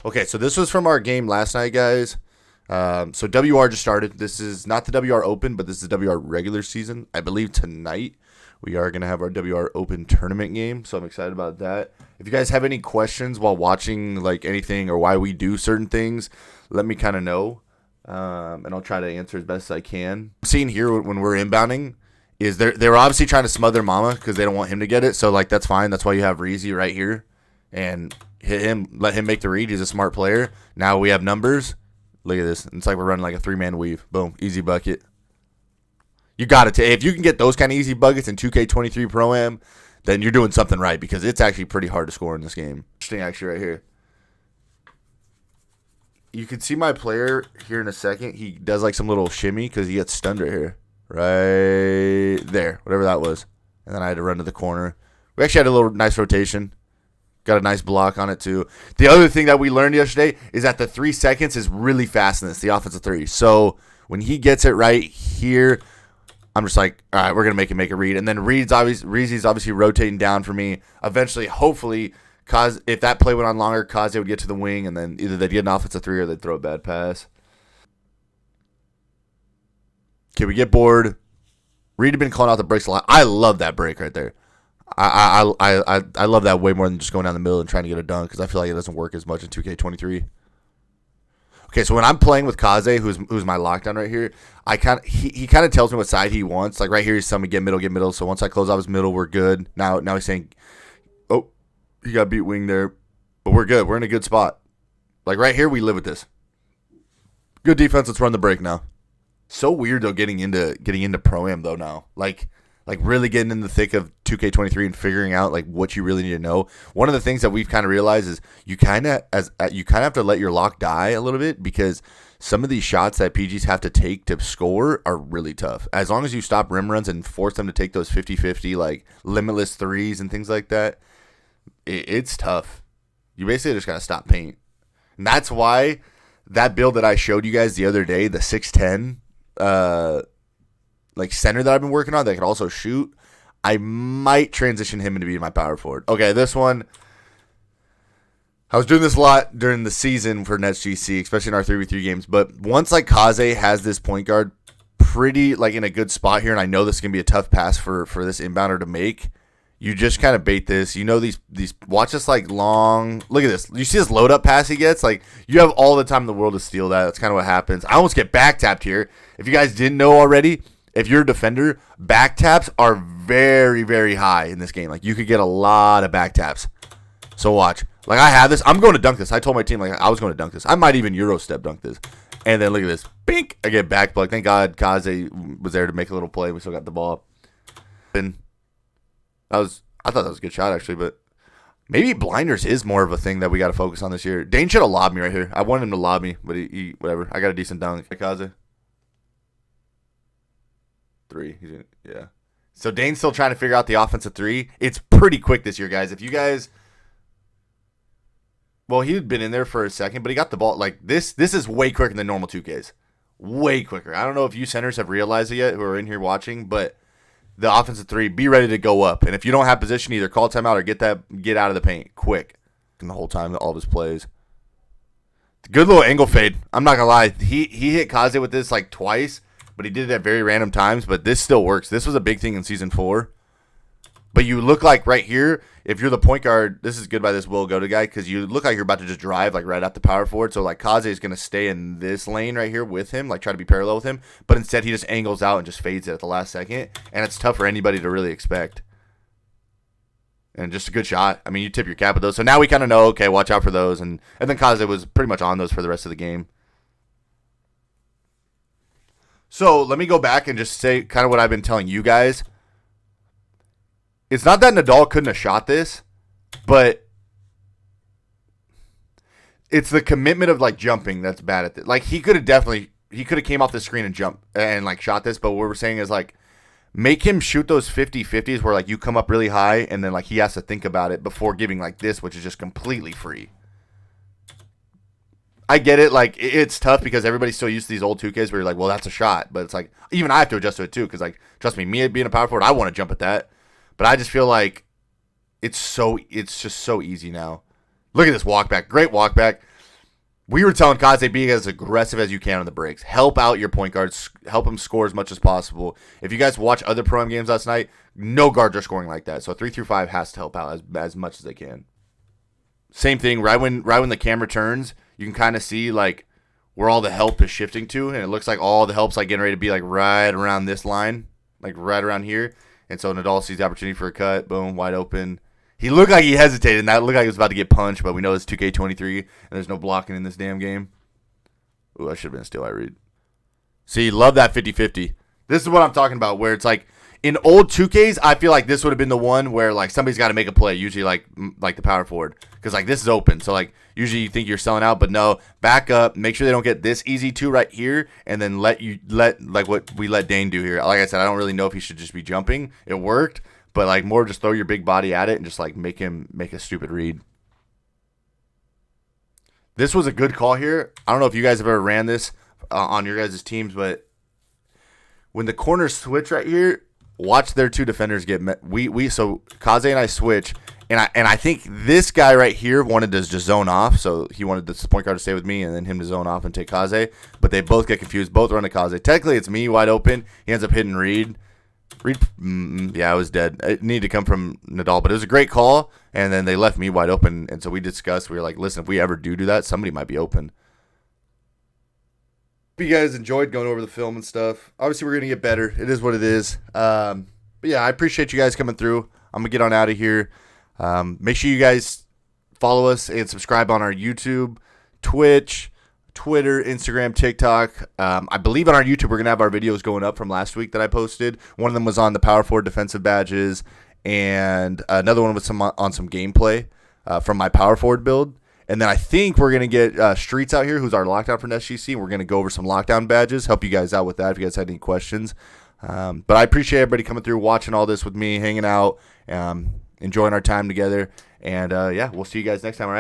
Okay, so this was from our game last night, guys. So WR just started. This is not the WR Open, but this is the WR regular season. I believe tonight we are going to have our WR Open tournament game, so I'm excited about that. If you guys have any questions while watching like anything or why we do certain things, let me kind of know, and I'll try to answer as best as I can. I'm seeing here when we're inbounding is they're obviously trying to smother Mama because they don't want him to get it, so like that's fine. That's why you have Reezy right here and hit him, let him make the read. He's a smart player. Now we have numbers. Look at this. It's like we're running like a three-man weave. Boom. Easy bucket. You got it. If you can get those kind of easy buckets in 2K23 Pro-Am, then you're doing something right because it's actually pretty hard to score in this game. Interesting actually right here. You can see my player here in a second. He does like some little shimmy because he gets stunned right here. Right there. Whatever that was. And then I had to run to the corner. We actually had a little nice rotation. Got a nice block on it, too. The other thing that we learned yesterday is that the 3 seconds is really fast in this, the offensive three. So when he gets it right here, I'm just like, all right, we're going to make it read. And then Reezy's obviously rotating down for me. Eventually, hopefully, if that play went on longer, Kaze would get to the wing, and then either they'd get an offensive three or they'd throw a bad pass. Okay, we get bored. Reed had been calling out the breaks a lot. I love that break right there. I love that way more than just going down the middle and trying to get a dunk because I feel like it doesn't work as much in 2K23. Okay, so when I'm playing with Kaze, who's my lockdown right here, he kind of tells me what side he wants. Like right here, he's telling me get middle. So once I close off his middle, we're good. Now he's saying, oh, he got beat wing there, but we're good. We're in a good spot. Like right here, we live with this. Good defense. Let's run the break now. So weird though, getting into Pro-Am though now. Like really getting in the thick of 2K23 and figuring out like what you really need to know. One of the things that we've kind of realized is you kind of have to let your lock die a little bit because some of these shots that PGs have to take to score are really tough. As long as you stop rim runs and force them to take those 50-50 like limitless threes and things like that, it's tough. You basically just got to stop paint. And that's why that build that I showed you guys the other day, the 6'10", like center that I've been working on that can also shoot, I might transition him into being my power forward. Okay, this one, I was doing this a lot during the season for NetsGC, especially in our 3v3 games, but once like Kaze has this point guard pretty like in a good spot here, and I know this is going to be a tough pass for this inbounder to make, you just kind of bait this. You know these watch this like long, look at this. You see this load up pass he gets? Like you have all the time in the world to steal that. That's kind of what happens. I almost get back tapped here. If you guys didn't know already, if you're a defender, back taps are very, very high in this game. Like, you could get a lot of back taps. So, watch. Like, I have this. I'm going to dunk this. I told my team, like, I was going to dunk this. I might even Euro step dunk this. And then, look at this. Bink! I get back plug. Thank God Kaze was there to make a little play. We still got the ball. And I thought that was a good shot, actually. But maybe blinders is more of a thing that we got to focus on this year. Dane should have lobbed me right here. I wanted him to lob me, but he whatever. I got a decent dunk. Kaze. 3. Yeah. So Dane's still trying to figure out the offensive three. It's pretty quick this year, guys. If you guys, well, he'd been in there for a second, but he got the ball. Like this is way quicker than normal 2Ks. Way quicker. I don't know if you centers have realized it yet who are in here watching, but the offensive three, be ready to go up. And if you don't have position, either call timeout or get out of the paint quick. And the whole time, all of his plays. Good little angle fade. I'm not gonna lie. He hit Kaze with this like twice. But he did it at very random times. But this still works. This was a big thing in Season 4. But you look like right here, if you're the point guard, this is good by this Will Go-To guy because you look like you're about to just drive like right at the power forward. So like Kaze is going to stay in this lane right here with him, like try to be parallel with him. But instead he just angles out and just fades it at the last second. And it's tough for anybody to really expect. And just a good shot. I mean, you tip your cap with those. So now we kind of know, okay, watch out for those. And then Kaze was pretty much on those for the rest of the game. So let me go back and just say kind of what I've been telling you guys. It's not that Nadal couldn't have shot this, but it's the commitment of like jumping that's bad at this. Like he could have came off the screen and jumped and like shot this, but what we're saying is like make him shoot those 50-50s where like you come up really high and then like he has to think about it before giving like this, which is just completely free. I get it. Like, it's tough because everybody's so used to these old 2Ks where you're like, well, that's a shot. But it's like, even I have to adjust to it too because, like, trust me being a power forward, I want to jump at that. But I just feel like it's just so easy now. Look at this walk back. Great walk back. We were telling Kaze, be as aggressive as you can on the breaks. Help out your point guards. Help them score as much as possible. If you guys watch other ProAm games last night, no guards are scoring like that. So 3 through 5 has to help out as much as they can. Same thing. Right when the camera turns, you can kind of see like where all the help is shifting to, and it looks like all the help's like getting ready to be like right around this line, like right around here. And so Nadal sees the opportunity for a cut. Boom, wide open. He looked like he hesitated, and that looked like he was about to get punched, but we know it's 2K23, and there's no blocking in this damn game. Ooh, I should have been a steal I read. See, love that 50-50. This is what I'm talking about, where it's like, in old 2Ks, I feel like this would have been the one where, like, somebody's got to make a play, usually, like the power forward. Because, like, this is open, so, like, usually you think you're selling out, but no, back up, make sure they don't get this easy, too, right here, and then let like, what we let Dane do here. Like I said, I don't really know if he should just be jumping. It worked. But, like, more just throw your big body at it and just, like, make him make a stupid read. This was a good call here. I don't know if you guys have ever ran this on your guys' teams, but when the corners switch right here, watch their two defenders get met. So Kaze and I switch, and I think this guy right here wanted to just zone off, so he wanted the point guard to stay with me and then him to zone off and take Kaze. But they both get confused. Both run to Kaze. Technically, it's me wide open. He ends up hitting Reed. Yeah, I was dead. It needed to come from Nadal, but it was a great call, and then they left me wide open, and so we discussed. We were like, listen, if we ever do that, somebody might be open. Hope you guys enjoyed going over the film and stuff. Obviously, we're going to get better. It is what it is. But yeah, I appreciate you guys coming through. I'm going to get on out of here. Make sure you guys follow us and subscribe on our YouTube, Twitch, Twitter, Instagram, TikTok. I believe on our YouTube we're going to have our videos going up from last week that I posted. One of them was on the power forward defensive badges, and another one was on some gameplay from my power forward build. And then I think we're going to get Streets out here, who's our lockdown for NetsGC. We're going to go over some lockdown badges, help you guys out with that if you guys had any questions. But I appreciate everybody coming through, watching all this with me, hanging out, enjoying our time together. And yeah, we'll see you guys next time, all right?